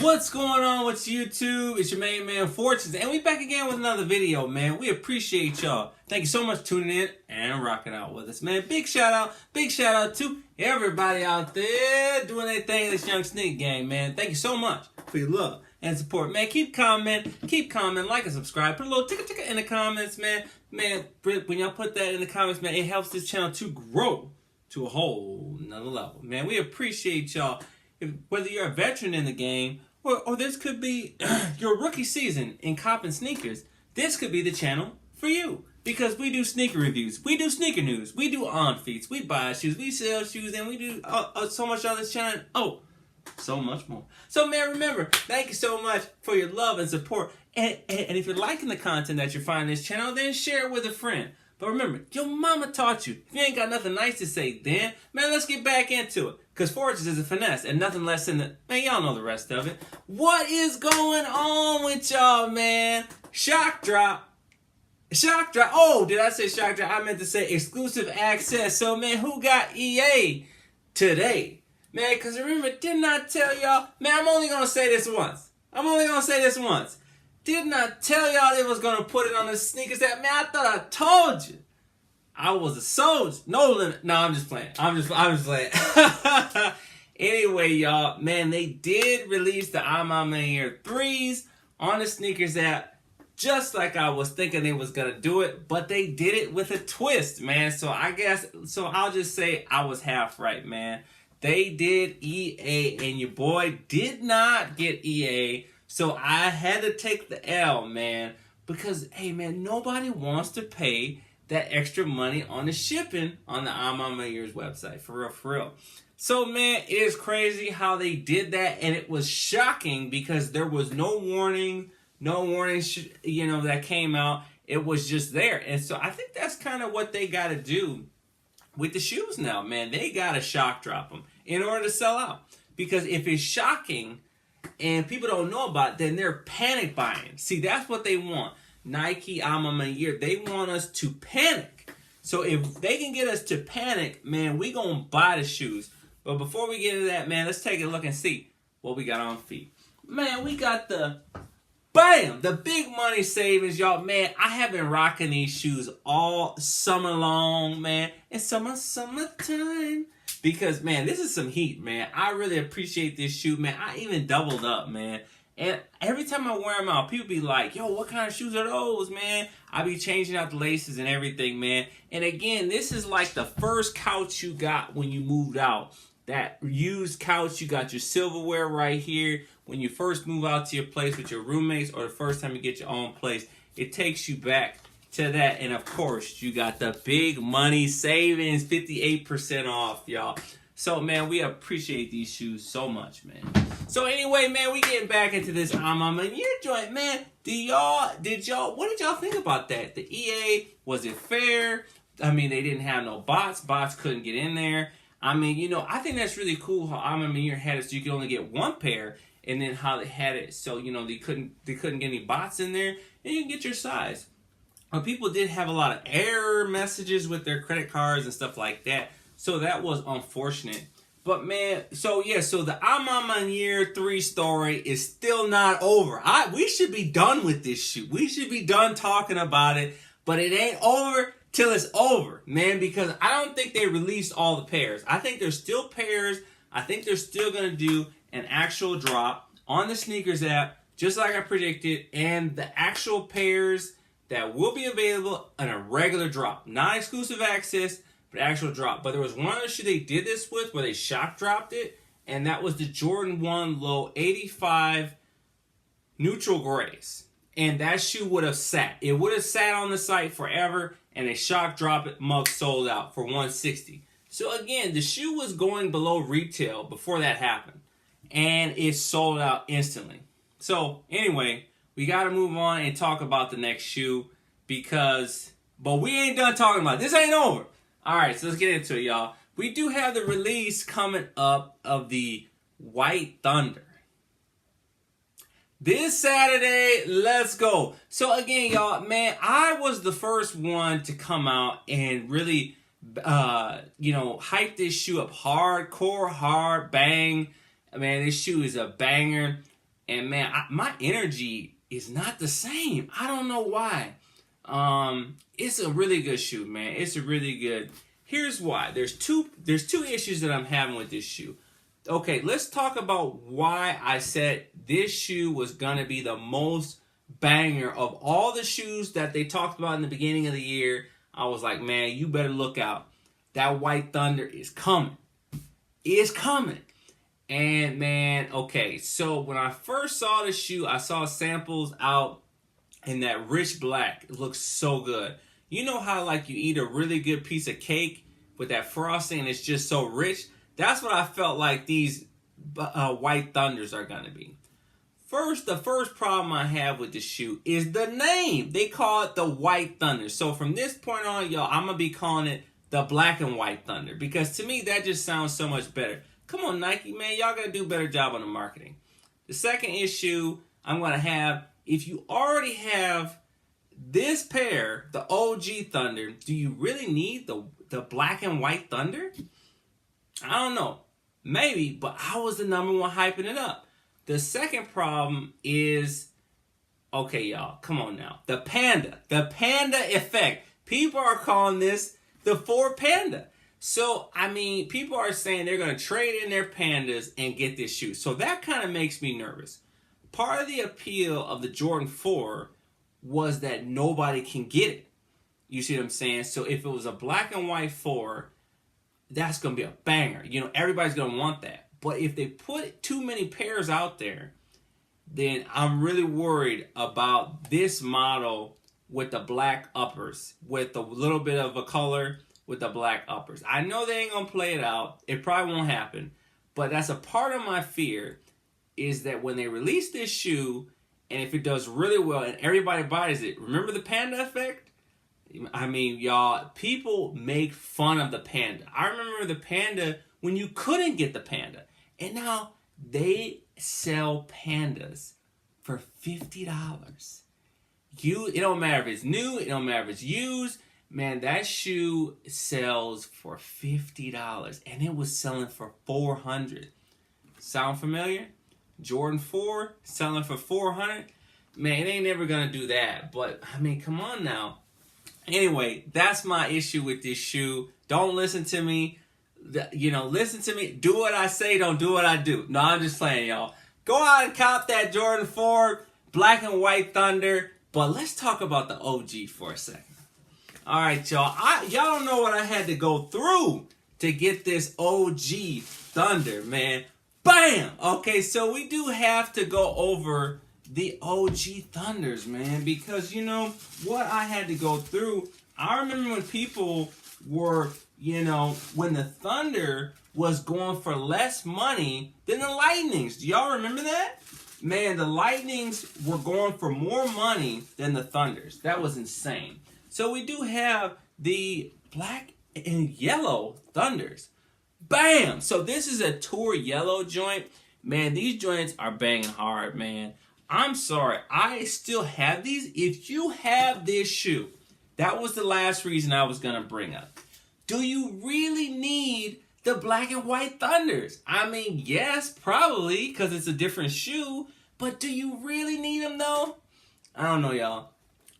What's going on with YouTube? It's your main man Fortunes, and we back again with another video, man. We appreciate y'all. Thank you so much for tuning in and rocking out with us, man. Big shout out to everybody out there doing their thing in this young sneak game, man. Thank you so much for your love and support, man. Keep commenting, like and subscribe. Put a little ticker in the comments, man. Man, when y'all put that in the comments, man, it helps this channel to grow to a whole nother level, man. We appreciate y'all. Whether you're a veteran in the game or this could be your rookie season in copping sneakers, this could be the channel for you. Because we do sneaker reviews, we do sneaker news, we do on feeds, we buy shoes, we sell shoes, and we do so much on this channel. Oh, so much more. So, man, remember, thank you so much for your love and support. And if you're liking the content that you're finding on this channel, then share it with a friend. But remember, your mama taught you. If you ain't got nothing nice to say, then, man, let's get back into it. Because Fortunes is a finesse and nothing less than the... Man, y'all know the rest of it. What is going on with y'all, man? Shock drop. Shock drop. Oh, did I say shock drop? I meant to say exclusive access. So, man, who got EA today? Man, because remember, didn't I tell y'all? Man, I'm only going to say this once. Didn't I tell y'all they was going to put it on the sneakers that, man, I thought I told you. I was a soldier. No limit. No, I'm just playing. I'm just playing. Anyway, y'all, man, they did release the I'm On My Ear 3s on the sneakers app, just like I was thinking they was going to do it, but they did it with a twist, man. So I'll just say I was half right, man. They did EA, and your boy did not get EA. So I had to take the L, man, because, hey, man, nobody wants to pay that extra money on the shipping on the I'm On My Ears website, for real. So, man, it is crazy how they did that, and it was shocking because there was no warning, that came out. It was just there, and so I think that's kind of what they got to do with the shoes now, man. They got to shock drop them in order to sell out, because if it's shocking and people don't know about it, then they're panic buying. See, that's what they want. Nike, I'm On My Ear, they want us to panic. So if they can get us to panic, man, we gonna buy the shoes. But before we get into that, man, let's take a look and see what we got on feet. Man, we got the big money savings, y'all. Man, I have been rocking these shoes all summer long, man. It's summertime. Because, man, this is some heat, man. I really appreciate this shoe, man. I even doubled up, man. And every time I wear them out, people be like, yo, what kind of shoes are those, man? I be changing out the laces and everything, man. And again, this is like the first couch you got when you moved out. That used couch, you got your silverware right here. When you first move out to your place with your roommates or the first time you get your own place, it takes you back to that. And of course, you got the big money savings, 58% off, y'all. So, man, we appreciate these shoes so much, man. So, anyway, man, we getting back into this I'm On My Ear joint, man. What did y'all think about that? The EA, was it fair? I mean, they didn't have no bots. Bots couldn't get in there. I mean, I think that's really cool how I'm On My Ear had it so you could only get one pair, and then how they had it so, they couldn't get any bots in there, and you can get your size. But people did have a lot of error messages with their credit cards and stuff like that. So that was unfortunate. But, man, so the I'm On My Ear 3 story is still not over. We should be done with this shoe. We should be done talking about it. But it ain't over till it's over, man, because I don't think they released all the pairs. I think there's still pairs. I think they're still going to do an actual drop on the sneakers app, just like I predicted, and the actual pairs that will be available on a regular drop. Not exclusive access, but actual drop. But there was one other shoe they did this with where they shock dropped it, and that was the Jordan 1 Low 85 Neutral Grays. And that shoe would have sat. It would have sat on the site forever, and they shock drop it, mug sold out for $160. So again, the shoe was going below retail before that happened, and it sold out instantly. So anyway, we got to move on and talk about the next shoe but we ain't done talking about it. This ain't over. All right, so let's get into it, y'all. We do have the release coming up of the White Thunder. This Saturday, let's go. So again, y'all, man, I was the first one to come out and really, hype this shoe up hardcore, hard bang. Man, this shoe is a banger. And man, my energy is not the same. I don't know why. It's a really good shoe, man. It's a really good. Here's why. There's two issues that I'm having with this shoe. Okay, let's talk about why I said this shoe was gonna be the most banger of all the shoes that they talked about in the beginning of the year. I was like, man, you better look out. That White Thunder is coming. It's coming. And man, okay, so when I first saw the shoe, I saw samples out in that rich black. It looks so good. You know how like you eat a really good piece of cake with that frosting and it's just so rich? That's what I felt like these White Thunders are going to be. The first problem I have with the shoe is the name. They call it the White Thunder. So from this point on, y'all, I'm going to be calling it the Black and White Thunder. Because to me, that just sounds so much better. Come on, Nike, man. Y'all got to do a better job on the marketing. The second issue I'm going to have, if you already have this pair, the OG Thunder, do you really need the Black and White Thunder? I don't know. Maybe, but I was the number one hyping it up. The second problem is, okay, y'all, come on now. The Panda effect. People are calling this the Ford Panda. So, I mean, people are saying they're going to trade in their Pandas and get this shoe. So that kind of makes me nervous. Part of the appeal of the Jordan 4 was that nobody can get it. You see what I'm saying? So if it was a black and white 4, that's going to be a banger. You know, everybody's going to want that. But if they put too many pairs out there, then I'm really worried about this model with the black uppers, with a little bit of a color with the black uppers. I know they ain't going to play it out. It probably won't happen. But that's a part of my fear, is that when they release this shoe, and if it does really well and everybody buys it, remember the Panda effect? I mean, y'all, people make fun of the Panda. I remember the Panda when you couldn't get the Panda. And now they sell Pandas for $50. It don't matter if it's new, it don't matter if it's used. Man, that shoe sells for $50 and it was selling for $400. Sound familiar? Jordan 4 selling for $400. Man, it ain't never gonna do that. But I mean, come on now. Anyway, that's my issue with this shoe. Don't listen to me. Listen to me. Do what I say, don't do what I do. No, I'm just playing, y'all. Go out and cop that Jordan 4 Black and White Thunder. But let's talk about the OG for a second. All right, y'all. Y'all don't know what I had to go through to get this OG Thunder, man. Bam! Okay, so we do have to go over the OG Thunders, man, because you know what I had to go through. I remember when people were, when the Thunder was going for less money than the Lightnings. Do y'all remember that? Man, the Lightnings were going for more money than the Thunders. That was insane. So we do have the black and yellow Thunders. Bam! So this is a tour yellow joint. Man, these joints are banging hard, man. I'm sorry, I still have these. If you have this shoe, that was the last reason I was going to bring up. Do you really need the black and white Thunders? I mean, yes, probably, because it's a different shoe. But do you really need them, though? I don't know, y'all.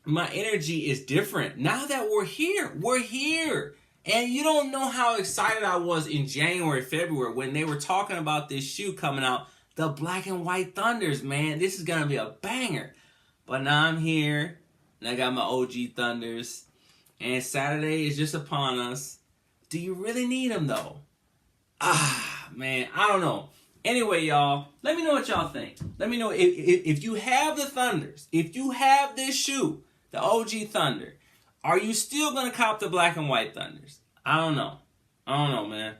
My energy is different. Now that we're here, we're here. And you don't know how excited I was in January, February, when they were talking about this shoe coming out. The black and white Thunders, man. This is going to be a banger. But now I'm here, and I got my OG Thunders. And Saturday is just upon us. Do you really need them, though? Man, I don't know. Anyway, y'all, let me know what y'all think. Let me know if you have the Thunders, if you have this shoe, the OG Thunder, are you still going to cop the black and white Thunders? I don't know. Man.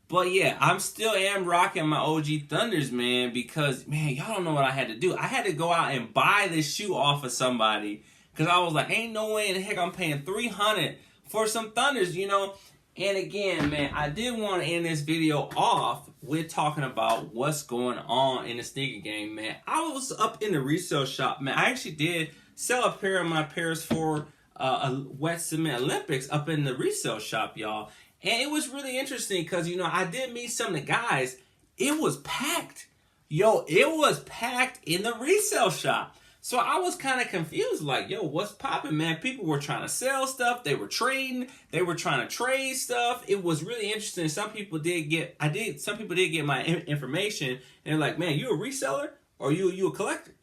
But yeah, I'm still rocking my OG Thunders, man, because, man, y'all don't know what I had to do. I had to go out and buy this shoe off of somebody because I was like, ain't no way in the heck I'm paying $300 for some Thunders, And again, man, I did want to end this video off with talking about what's going on in the sneaker game, man. I was up in the resale shop, man. I actually did sell a pair of my pairs for a Wet Cement Olympics up in the resale shop, y'all. And it was really interesting because, I did meet some of the guys. It was packed. Yo, it was packed in the resale shop. So I was kind of confused, like, yo, what's popping, man? People were trying to sell stuff, they were trading, they were trying to trade stuff. It was really interesting. Some people did get my information, and they're like, man, you a reseller or you a collector?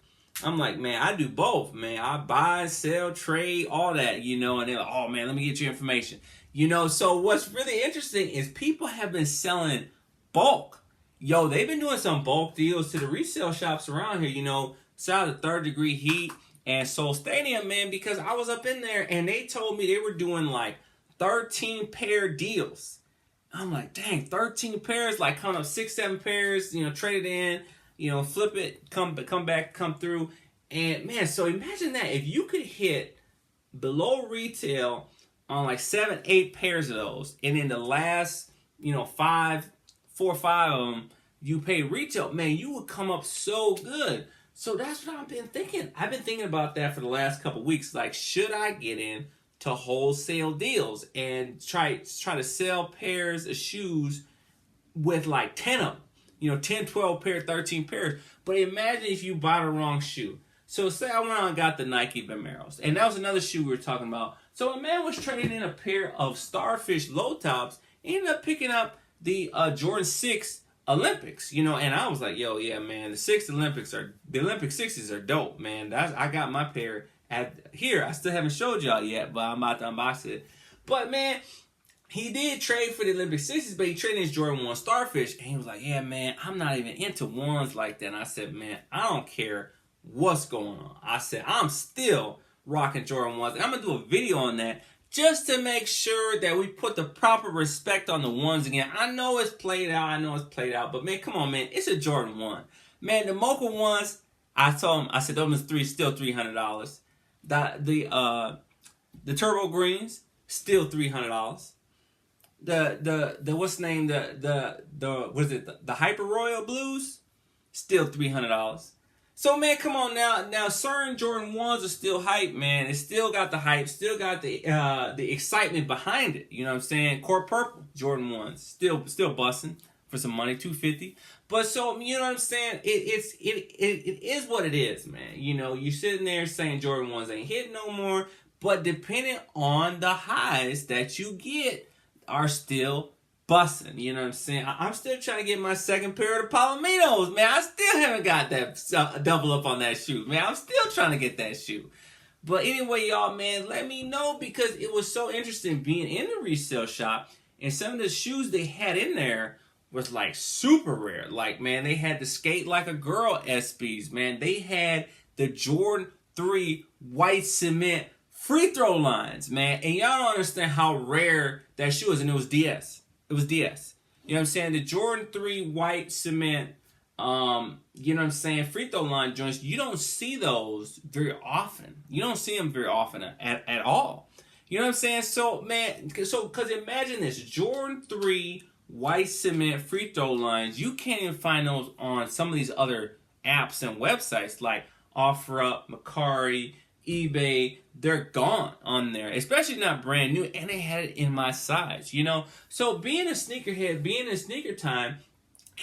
I'm like, man, I do both, man. I buy, sell, trade, all that, you know, and they're like, oh man, let me get your information. You know, so what's really interesting is people have been selling bulk. Yo, they've been doing some bulk deals to the resale shops around here, you know. Shout out to Third Degree Heat and Soul Stadium, man, because I was up in there and they told me they were doing like 13 pair deals. I'm like, dang, 13 pairs, like come up 6, 7 pairs, you know, trade it in, you know, flip it, come back, come through. And man, so imagine that if you could hit below retail on like 7, 8 pairs of those, and in the last, you know, 4 or 5 of them, you pay retail, man, you would come up so good. So that's what I've been thinking. I've been thinking about that for the last couple of weeks. Like, should I get in to wholesale deals and try to sell pairs of shoes with like 10 of them? You know, 10, 12 pairs, 13 pairs. But imagine if you buy the wrong shoe. So say I went out and got the Nike Vomeros, and that was another shoe we were talking about. So a man was trading in a pair of Starfish low tops, ended up picking up the Jordan 6 Olympics, you know, and I was like, yo, yeah, man, the Olympic 6s are dope, man. I got my pair at here. I still haven't showed y'all yet, but I'm about to unbox it. But man, he did trade for the Olympic 6s, but he traded his Jordan 1 Starfish, and he was like, yeah, man, I'm not even into ones like that. And I said, man, I don't care what's going on. I said, I'm still rocking Jordan 1s, and I'm gonna do a video on that, just to make sure that we put the proper respect on the ones again. I know it's played out, but man, come on, man. It's a Jordan 1. Man, the Mocha ones, I said those still $300. The Turbo Greens, still $300. The what's the name? The Hyper Royal Blues, still $300. So, man, come on now. Now, certain Jordan 1s are still hype, man. It still got the hype, still got the excitement behind it. You know what I'm saying? Core Purple Jordan 1s, still busting for some money, $250. But so, you know what I'm saying? It is what it is, man. You know, you sitting there saying Jordan 1s ain't hitting no more, but depending on the highs that you get are still busting, you know what I'm saying? I'm still trying to get my second pair of the Palominos, man. I still haven't got that double up on that shoe, man. I'm still trying to get that shoe. But anyway, y'all, man, let me know, because it was so interesting being in the resale shop, and some of the shoes they had in there was like super rare. Like, man, they had the Skate Like a Girl SBs, man. They had the Jordan 3 white cement free throw lines, man. And y'all don't understand how rare that shoe is, and it was DS. It was DS. You know what I'm saying? The Jordan 3 white cement, you know what I'm saying, free throw line joints, you don't see those very often. You don't see them very often at all. You know what I'm saying? So, man, because imagine this, Jordan 3 white cement free throw lines, you can't even find those on some of these other apps and websites like OfferUp, Mercari, eBay. They're gone on there, especially not brand new, and they had it in my size, you know. So being a sneakerhead, being in sneaker time,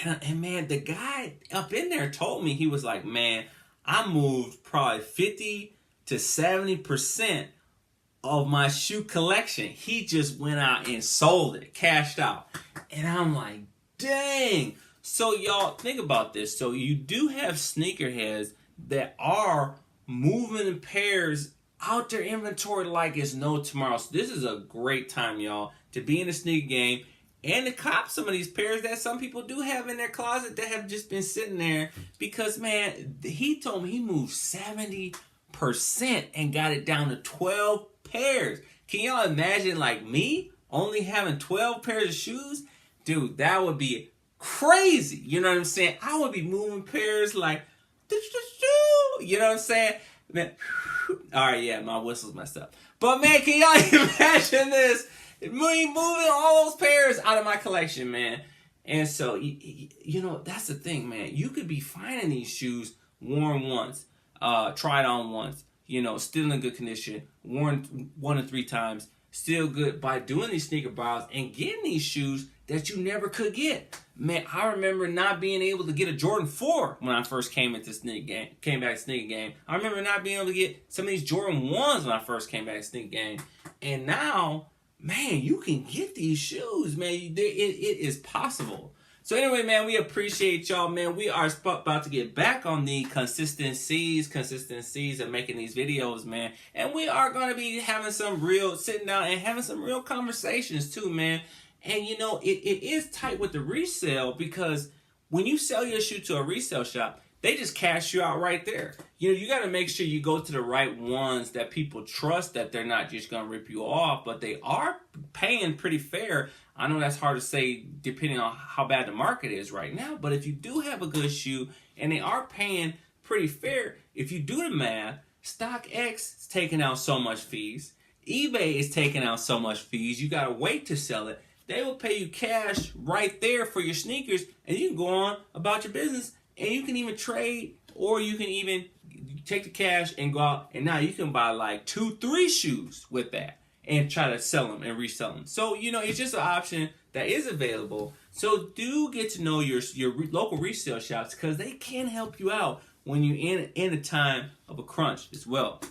and man, the guy up in there told me, he was like, man, I moved probably 50 to 70% of my shoe collection. He just went out and sold it, cashed out. And I'm like, dang. So y'all, think about this. So you do have sneakerheads that are moving in pairs out their inventory like it's no tomorrow. So this is a great time, y'all, to be in the sneaker game and to cop some of these pairs that some people do have in their closet that have just been sitting there. Because, man, he told me he moved 70% and got it down to 12 pairs. Can y'all imagine, like me, only having 12 pairs of shoes? Dude, that would be crazy. You know what I'm saying? I would be moving pairs like, you know what I'm saying? Man, all right, yeah, my whistle's messed up. But, man, can y'all imagine this? Me moving all those pairs out of my collection, man. And so, you know, that's the thing, man. You could be finding these shoes worn once, tried on once, you know, still in good condition, worn 1 to 3 times, still good, by doing these sneaker buys and getting these shoes that you never could get. Man, I remember not being able to get a Jordan 4 when I first came into sneaker game, came back to sneaker game. I remember not being able to get some of these Jordan 1s when I first came back to sneaker game. And now, man, you can get these shoes, man. It is possible. So anyway, man, we appreciate y'all, man. We are about to get back on the consistencies of making these videos, man. And we are going to be having sitting down and having some real conversations too, man. And you know, it is tight with the resale, because when you sell your shoe to a resale shop, they just cash you out right there. You know, you got to make sure you go to the right ones that people trust, that they're not just going to rip you off, but they are paying pretty fair. I know that's hard to say depending on how bad the market is right now, but if you do have a good shoe and they are paying pretty fair, if you do the math, StockX is taking out so much fees, eBay is taking out so much fees, you got to wait to sell it. They will pay you cash right there for your sneakers, and you can go on about your business, and you can even trade, or you can even take the cash and go out, and now you can buy like 2-3 shoes with that and try to sell them and resell them. So, you know, it's just an option that is available. So do get to know your local resale shops, because they can help you out when you're in a time of a crunch as well.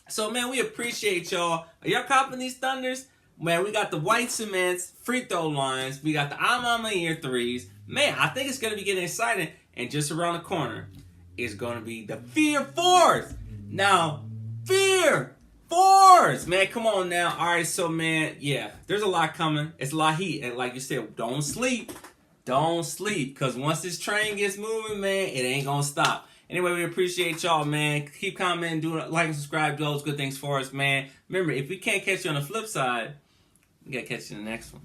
So, man, we appreciate y'all. Are y'all copping these Thunders? Man, we got the white cements, free throw lines. We got the I'm on my ear 3s. Man, I think it's going to be getting exciting. And just around the corner is going to be the Fear 4s. Now, Fear 4s. Man, come on now. All right, so, man, yeah, there's a lot coming. It's a lot of heat. And like you said, don't sleep. Don't sleep. Because once this train gets moving, man, it ain't going to stop. Anyway, we appreciate y'all, man. Keep commenting, do like and subscribe, do those good things for us, man. Remember, if we can't catch you on the flip side, we got to catch you in the next one.